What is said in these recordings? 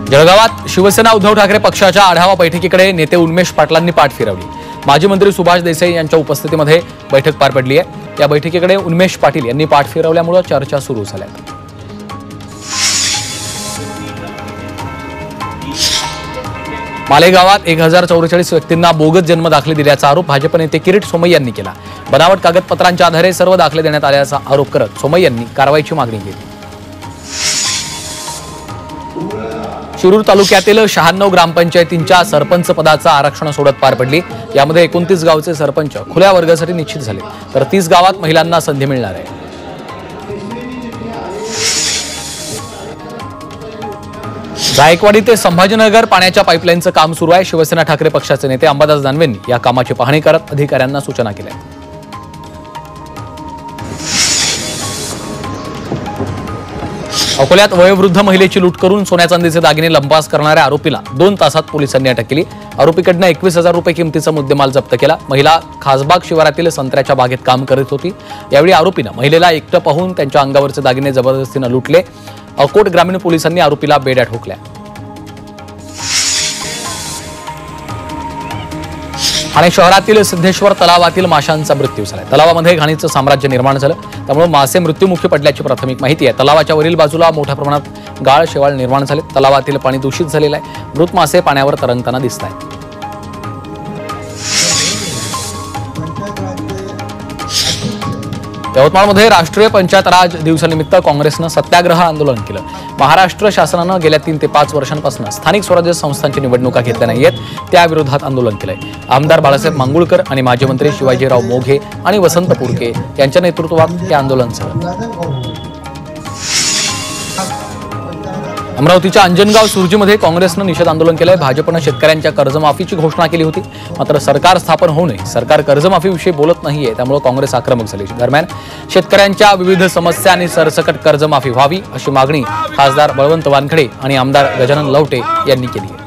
जळगावात शिवसेना उद्धव ठाकरे पक्षाच्या आढावा बैठकीकडे नेते उन्मेष पाटलांनी पाठ फिरवली। माजी मंत्री सुभाष देसाई यांच्या उपस्थितीमध्ये बैठक पार पडली आहे। या बैठकीकडे उन्मेष पाटील यांनी पाठ फिरवल्यामुळे चर्चा सुरू झाल्या। मालेगावात 1044 व्यक्तींना बोगस जन्म दाखले दिल्याचा आरोप भाजप नेते किरीट सोमय्या यांनी केला। बनावट कागदपत्रांच्या आधारे सर्व दाखले देण्यात आल्याचा आरोप करत सोमय्या यांनी कारवाईची मागणी केली। शिरूर तालुक्यातील 96 ग्रामपंचायतींच्या सरपंच पदाचं आरक्षण सोडत पार पडली। यामध्ये 29 गावचे सरपंच खुल्या वर्गासाठी निश्चित झाले, तर 30 गावात महिलांना संधी मिळणार आहे। जायकवाडी ते संभाजीनगर पाण्याच्या पाईपलाईनचं काम सुरू आहे। शिवसेना ठाकरे पक्षाचे नेते अंबादास दानवेंनी या कामाची पाहणी करत अधिकाऱ्यांना सूचना केल्या। अकोल्यात वयोवृद्ध महिलेची लूट करून सोन्या चांदीचे दागिने लंपास करणाऱ्या आरोपीला 2 तासात पोलिसांनी अटक केली। आरोपीकडनं 21,000 रुपये किमतीचा मुद्देमाल जप्त केला। महिला खासबाग शिवारातील संत्र्याच्या बागेत काम करत होती। यावेळी आरोपीनं महिलेला एकटं पाहून त्यांच्या अंगावरचे दागिने जबरदस्तीनं लुटले। अकोट ग्रामीण पोलिसांनी आरोपीला बेड्या ठोकल्या। ठाणे शहरातील सिद्धेश्वर तलावातील माशांचा मृत्यू झाला। तलावामध्ये घाणीचं साम्राज्य निर्माण झालं, त्यामुळे मासे मृत्युमुखी पडल्याची प्राथमिक माहिती आहे। तलावाच्या वरील बाजूला मोठ्या प्रमाणात गाळ शेवाळ निर्माण झाले। तलावातील पाणी दूषित झालेलं आहे। मृत मासे पाण्यावर तरंगताना दिसत आहेत। यवतमाळमध्ये राष्ट्रीय पंचायत राज दिवसानिमित्त काँग्रेसनं सत्याग्रह आंदोलन केलं। महाराष्ट्र शासनानं गेल्या 3 ते 5 वर्षांपासून स्थानिक स्वराज्य संस्थांची निवडणुका घेतल्या नाहीयेत, त्याविरोधात आंदोलन केलंय। आमदार बाळासाहेब मांगुळकर आणि माजी मंत्री शिवाजीराव मोघे आणि वसंत पुरके यांच्या नेतृत्वात हे आंदोलन झालं। अमरावतीच्या अंजनगाव सुरजीमध्ये काँग्रेसनं निषेध आंदोलन केलंय। भाजपनं शेतकऱ्यांच्या कर्जमाफीची घोषणा केली होती, मात्र सरकार स्थापन होऊ नये, सरकार कर्जमाफीविषयी बोलत नाहीये, त्यामुळे काँग्रेस आक्रमक झाली। दरम्यान शेतकऱ्यांच्या विविध समस्या आणि सरसकट कर्जमाफी व्हावी अशी मागणी खासदार बळवंत वानखडे आणि आमदार गजानन लवटे यांनी केली आहे।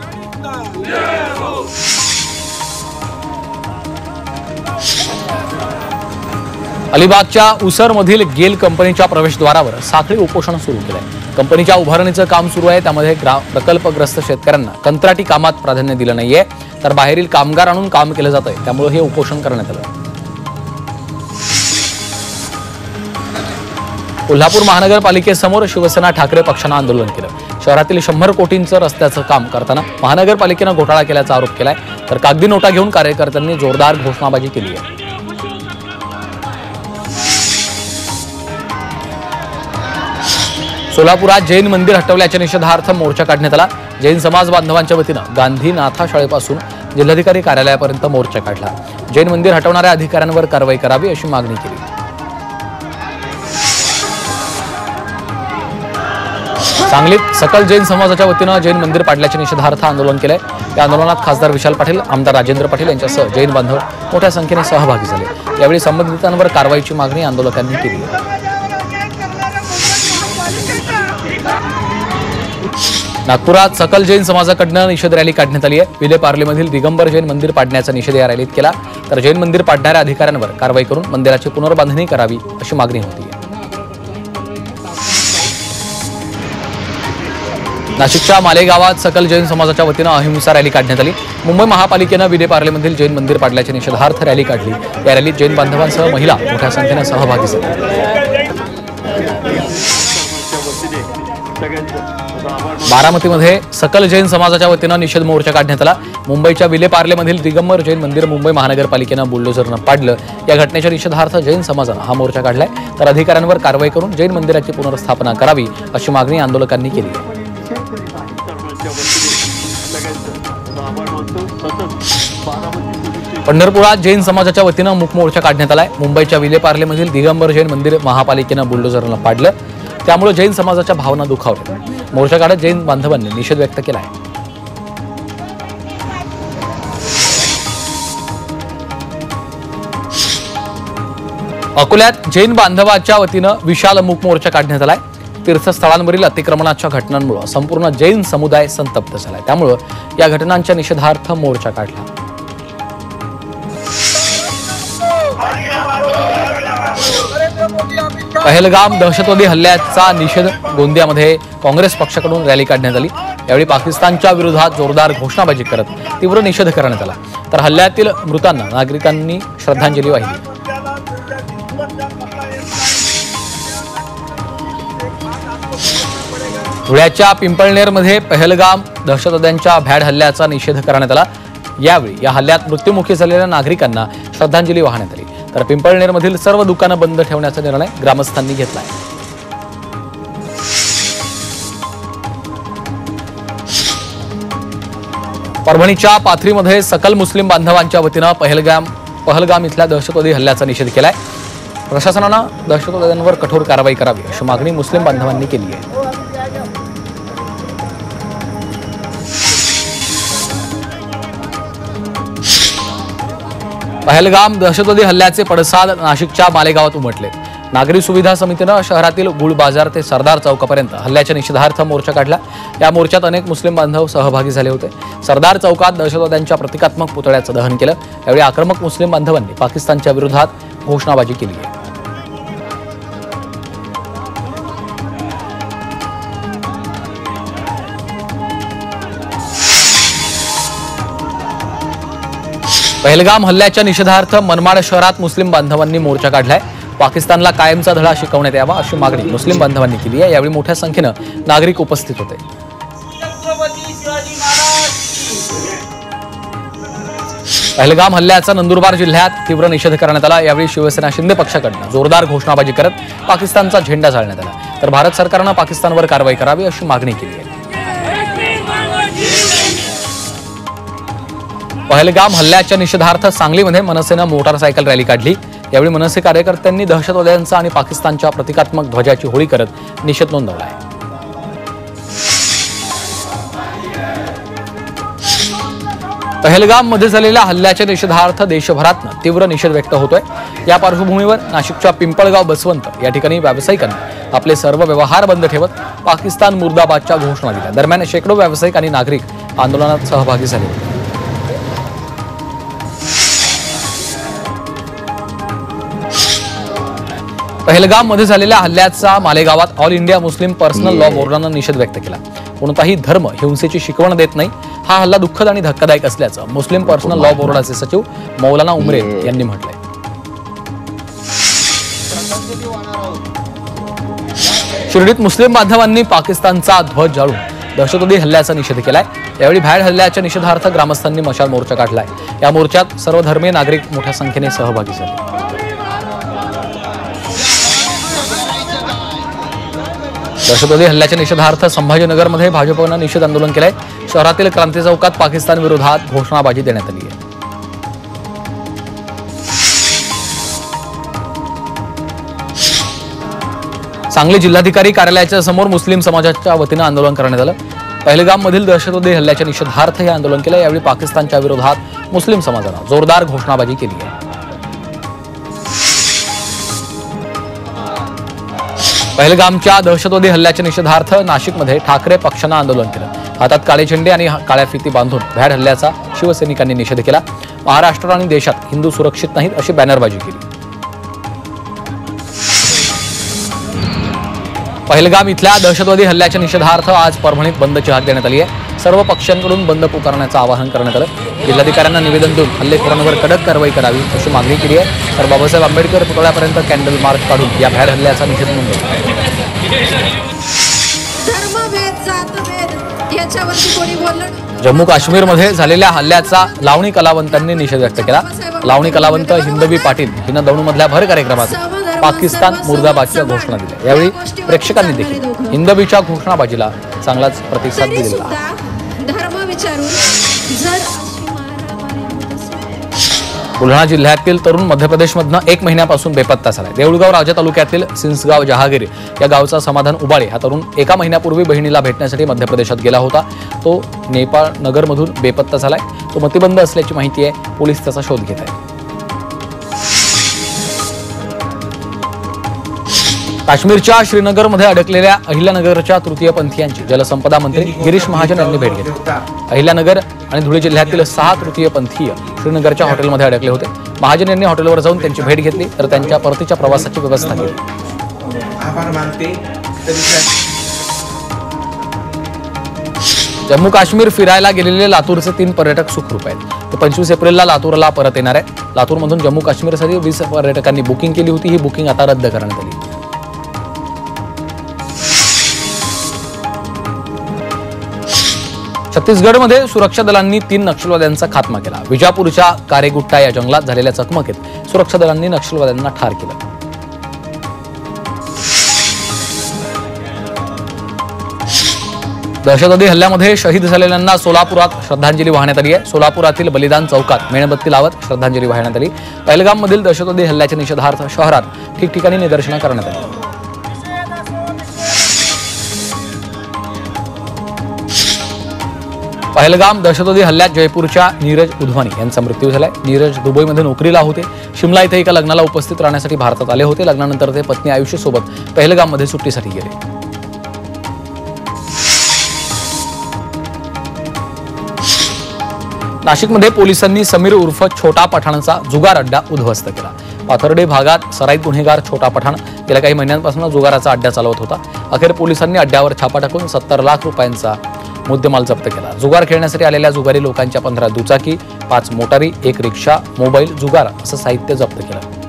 अलिबागच्या उसरमधील गेल कंपनीच्या प्रवेशद्वारावर साखळी उपोषण सुरू केलंय। कंपनीच्या उभारणीचं काम सुरू आहे, त्यामध्ये प्रकल्पग्रस्त शेतकऱ्यांना कंत्राटी कामात प्राधान्य दिलं नाहीये, तर बाहेरील कामगार आणून काम केलं जात आहे, त्यामुळे हे उपोषण करण्यात आलं। कोल्हापूर महानगरपालिकेसमोर शिवसेना ठाकरे पक्षानं आंदोलन केलं। शहरातील 100 कोटींचं रस्त्याचं काम करताना महानगरपालिकेनं घोटाळा केल्याचा आरोप केलाय, तर कागदी नोटा घेऊन कार्यकर्त्यांनी जोरदार घोषणाबाजी केली आहे। सोलापुरात जैन मंदिर हटवल्याच्या निषेधार्थ मोर्चा काढण्यात आला। जैन समाज बांधवांच्या वतीनं गांधीनाथा शाळेपासून जिल्हाधिकारी कार्यालयापर्यंत मोर्चा काढला। जैन मंदिर हटवणाऱ्या अधिकाऱ्यांवर कारवाई करावी अशी मागणी केली। सांगलीत सकल जैन समाजाच्या वतीनं जैन मंदिर पाडल्याच्या निषेधार्थ आंदोलन केलंय। या आंदोलनात खासदार विशाल पाटील, आमदार राजेंद्र पाटील यांच्यासह जैन बांधव मोठ्या संख्येने सहभागी झाले। यावेळी संबंधितांवर कारवाईची मागणी आंदोलकांनी केली आहे। नागपुरात सकल जैन समाजाकडनं निषेध रॅली काढण्यात आली आहे। विले पार्लेमधील दिगंबर जैन मंदिर पाडण्याचा निषेध या रॅलीत केला, तर जैन मंदिर पाडणाऱ्या अधिकाऱ्यांवर कारवाई करून मंदिराची पुनर्बांधणी करावी अशी मागणी होती। नाशिकच्या मालेगावात सकल जैन समाजाच्या वतीनं अहिंसा रॅली काढण्यात आली। मुंबई महापालिकेनं विले पार्लेमधील जैन मंदिर पाडल्याच्या निषेधार्थ रॅली काढली। या रॅलीत जैन बांधवांसह महिला मोठ्या संख्येने सहभागी झाल्या। बारामतीमध्ये सकल जैन समाजाच्या वतीनं निषेध मोर्चा काढण्यात आला। मुंबईच्या विले पार्लेमधील दिगंबर जैन मंदिर मुंबई महानगरपालिकेनं बुलडोझरनं पाडलं। या घटनेच्या निषेधार्थ जैन समाजानं हा मोर्चा काढलाय, तर अधिकाऱ्यांवर कारवाई करून जैन मंदिराची पुनर्स्थापना करावी अशी मागणी आंदोलकांनी केली आहे। पंढरपुरात जैन समाजाच्या वतीनं मूक मोर्चा काढण्यात आलाय। मुंबईच्या विले पार्लेमधील दिगंबर जैन मंदिर महापालिकेनं बुलडोझरनं पाडलं, त्यामुळे जैन समाजाच्या भावना दुखावल्या। मोर्चा काढत जैन बांधवांनी निषेध व्यक्त केला आहे। अकोल्यात जैन बांधवाच्या वतीनं विशाल मूक मोर्चा काढण्यात आलाय। तीर्थस्थळांवरील अतिक्रमणाच्या घटनांमुळे संपूर्ण जैन समुदाय संतप्त झालाय, त्यामुळे या घटनांच्या निषेधार्थ मोर्चा काढला। पहलगाम दहशतवादी हल्ल्याचा निषेध गोंदियामध्ये काँग्रेस पक्षाकडून रॅली काढण्यात आली। यावेळी पाकिस्तानच्या विरोधात जोरदार घोषणाबाजी करत तीव्र निषेध करण्यात आला। तर हल्ल्यातील मृतांना नागरिकांनी श्रद्धांजली वाहिली। धुळ्याच्या पिंपळनेरमध्ये पहलगाम दहशतवाद्यांच्या भ्याड हल्ल्याचा निषेध करण्यात आला। यावेळी या हल्ल्यात मृत्युमुखी झालेल्या नागरिकांना श्रद्धांजली वाहण्यात आली। तर पिंपळनेरमधील सर्व दुकानं बंद ठेवण्याचा निर्णय ग्रामस्थांनी घेतलाय। परभणीच्या पाथरीमध्ये सकल मुस्लिम बांधवांच्या वतीनं पहलगाम इथल्या दहशतवादी हल्ल्याचा निषेध केलाय। प्रशासनानं दहशतवाद्यांवर कठोर कारवाई करावी अशी मागणी मुस्लिम बांधवांनी केली आहे। पहलगाम दहशतवादी हल्ल्याचे पडसाद नाशिकच्या मालेगावात उमटले। नागरी सुविधा समितीनं शहरातील गुळ बाजार ते सरदार चौकापर्यंत हल्ल्याच्या निषेधार्थ मोर्चा काढला। या मोर्चात अनेक मुस्लिम बांधव सहभागी झाले होते। सरदार चौकात दहशतवाद्यांच्या प्रतिकात्मक पुतळ्याचं दहन केलं। यावेळी आक्रमक मुस्लिम बांधवांनी पाकिस्तानच्या विरोधात घोषणाबाजी केली आहे। पहलगाम हल्ल्याच्या निषेधार्थ मनमाड शहरात मुस्लिम बांधवांनी मोर्चा काढलाय। पाकिस्तानला कायमचा धडा शिकवण्यात यावा अशी मागणी मुस्लिम बांधवांनी केली आहे। यावेळी मोठ्या संख्येनं नागरिक उपस्थित होते। पहलगाम हल्ल्याचा नंदुरबार जिल्ह्यात तीव्र निषेध करण्यात आला। यावेळी शिवसेना शिंदे पक्षाकडून जोरदार घोषणाबाजी करत पाकिस्तानचा झेंडा जाळण्यात आला। तर भारत सरकारनं पाकिस्तानवर कारवाई करावी अशी मागणी केली आहे। पहलगाम हल्ल्याच्या निषेधार्थ सांगलीमध्ये मनसेनं मोटारसायकल रॅली काढली। यावेळी मनसे कार्यकर्त्यांनी दहशतवाद्यांचा आणि पाकिस्तानच्या प्रतिकात्मक ध्वजाची होळी करत निषेध नोंदवला आहे। पहलगाममध्ये झालेल्या हल्ल्याच्या निषेधार्थ देशभरातनं तीव्र निषेध व्यक्त होतोय। या पार्श्वभूमीवर नाशिकच्या पिंपळगाव बसवंत या ठिकाणी व्यावसायिकांनी आपले सर्व व्यवहार बंद ठेवत पाकिस्तान मुर्दाबादच्या घोषणा दिल्या। दरम्यान शेकडो व्यावसायिक आणि नागरिक आंदोलनात सहभागी झाले होते। पहलगाममध्ये झालेल्या हल्ल्याचा मालेगावात All India Muslim Personal Law बोर्डानं निषेध व्यक्त केला। कोणताही धर्म हिंसेची शिकवण देत नाही। हा हल्ला दुःखद आणि धक्कादायक असल्याचं मुस्लिम पर्सनल लॉ बोर्डाचे सचिव मौलाना उमरे यांनी म्हटलंय। शिर्डीत मुस्लिम बांधवांनी पाकिस्तानचा ध्वज जाळून दहशतवादी हल्ल्याचा निषेध केलाय। यावेळी भ्याड हल्ल्याच्या निषेधार्थ ग्रामस्थांनी मशाल मोर्चा काढलाय। या मोर्चात सर्व धर्मीय नागरिक मोठ्या संख्येने सहभागी झाले। दहशतवादी हल्ल्याच्या निषेधार्थ संभाजीनगरमध्ये भाजपनं निषेध आंदोलन केलंय। शहरातील क्रांती चौकात पाकिस्तान विरोधात घोषणाबाजी देण्यात आली आहे। सांगली जिल्हाधिकारी कार्यालयाच्या समोर मुस्लिम समाजाच्या वतीनं आंदोलन करण्यात आलं। पहलगाममधील दहशतवादी हल्ल्याच्या निषेधार्थ हे आंदोलन केलं। यावेळी पाकिस्तानच्या विरोधात मुस्लिम समाजानं जोरदार घोषणाबाजी केली आहे। पहलगामच्या दहशतवादी हल्ल्याच्या निषेधार्थ नाशिकमध्ये ठाकरे पक्षानं आंदोलन केलं। हातात काळे झेंडे आणि काळ्या फिती बांधून भ्याड हल्ल्याचा शिवसैनिकांनी निषेध केला। महाराष्ट्र आणि देशात हिंदू सुरक्षित नाहीत अशी बॅनरबाजी केली। पहलगाम इथल्या दहशतवादी हल्ल्याच्या निषेधार्थ आज परभणीत बंदची हाक देण्यात आली आहे। सर्व पक्षांकडून बंद पुकारण्याचं आवाहन करण्यात आलं। जिल्हाधिकाऱ्यांना निवेदन देऊन हल्लेखोरांवर कडक कारवाई करावी अशी मागणी केली आहे। तर बाबासाहेब आंबेडकर पुतळ्यापर्यंत कॅन्डल मार्च काढून या भ्याड हल्ल्याचा निषेध नोंदवला। जम्मू काश्मीरमध्ये झालेल्या हल्ल्याचा लावणी कलावंतांनी निषेध व्यक्त केला। लावणी कलावंत हिंदवी पाटील हिनं दौंडमधल्या भर कार्यक्रमात पाकिस्तान मुर्दाबादच्या घोषणा दिल्या। यावेळी प्रेक्षकांनी देखील हिंदवीच्या घोषणाबाजीला चांगलाच प्रतिसाद दिलेला आहे। बुलढाणा जिल्ह्यातील तरुण मध्य प्रदेशमधनं 1 महिन्यापासून बेपत्ता झालाय। देऊळगाव राजा तालुक्यातील सिंसगाव जहागिरी या गावचा समाधान उबाळे हा तरुण 1 महिन्यापूर्वी बहिणीला भेटण्यासाठी मध्य प्रदेशात गेला होता। तो नेपाळ नगरमधून बेपत्ता झालाय। तो मतिबंद असल्याची माहिती आहे। पोलीस त्याचा शोध घेत आहेत। काश्मीरच्या श्रीनगरमध्ये अडकलेल्या अहिल्यानगरच्या तृतीयपंथीयांची जलसंपदा मंत्री गिरीश महाजन यांनी भेट घेतली। अहिल्यानगर आणि धुळे जिल्ह्यातील 6 तृतीयपंथीय श्रीनगरच्या हॉटेलमध्ये अडकले होते। महाजन यांनी हॉटेलवर जाऊन त्यांची भेट घेतली तर त्यांच्या परतीच्या प्रवासाची व्यवस्था केली। आभार मानते। जम्मू काश्मीर फिरायला गेलेले लातूरचे 3 पर्यटक सुखरूप आहेत। ते 25 एप्रिलला लातूरला परत येणार आहे। लातूरमधून जम्मू काश्मीरसाठी 20 पर्यटकांनी बुकिंग केली होती। ही बुकिंग आता रद्द करण्यात आली। छत्तीसगडमध्ये सुरक्षा दलांनी 3 नक्षलवाद्यांचा खात्मा केला। विजापूरच्या कारेगुट्टा या जंगलात झालेल्या चकमकीत सुरक्षा दलांनी नक्षलवाद्यांना ठार केलं। दहशतवादी हल्ल्यामध्ये शहीद झालेल्यांना सोलापुरात श्रद्धांजली वाहण्यात आली आहे। सोलापुरातील बलिदान चौकात मेणबत्ती लावत श्रद्धांजली वाहण्यात आली। पहलगाममधील दहशतवादी हल्ल्याच्या निषेधार्थ शहरात ठिकठिकाणी निदर्शनं करण्यात आली। पहलगाम दहशतवादी हल्ल्यात जयपूरच्या नीरज उधवानी यांचा मृत्यू झालाय। नीरज दुबईमध्ये नोकरीला होते। शिमला इथे एका लग्नाला उपस्थित राहण्यासाठी भारतात आले होते। लग्नानंतर ते पत्नी आयुषी सोबत पहलगाममध्ये सुट्टीसाठी गेले। नाशिकमध्ये पोलिसांनी समीर उर्फ छोटा पठाणचा जुगार अड्डा उद्ध्वस्त केला। पाथर्डे भागात सराईत गुन्हेगार छोटा पठाण गेल्या काही महिन्यांपासून जुगाराचा अड्डा चालवत होता। अखेर पोलिसांनी अड्ड्यावर छापा टाकून 70 लाख रुपयांचा मुद्देमाल जप्त केला। जुगार खेळण्यासाठी आलेल्या जुगारी लोकांच्या 15 दुचाकी, 5 मोटारी, 1 रिक्षा, मोबाईल, जुगार असं साहित्य जप्त केलं।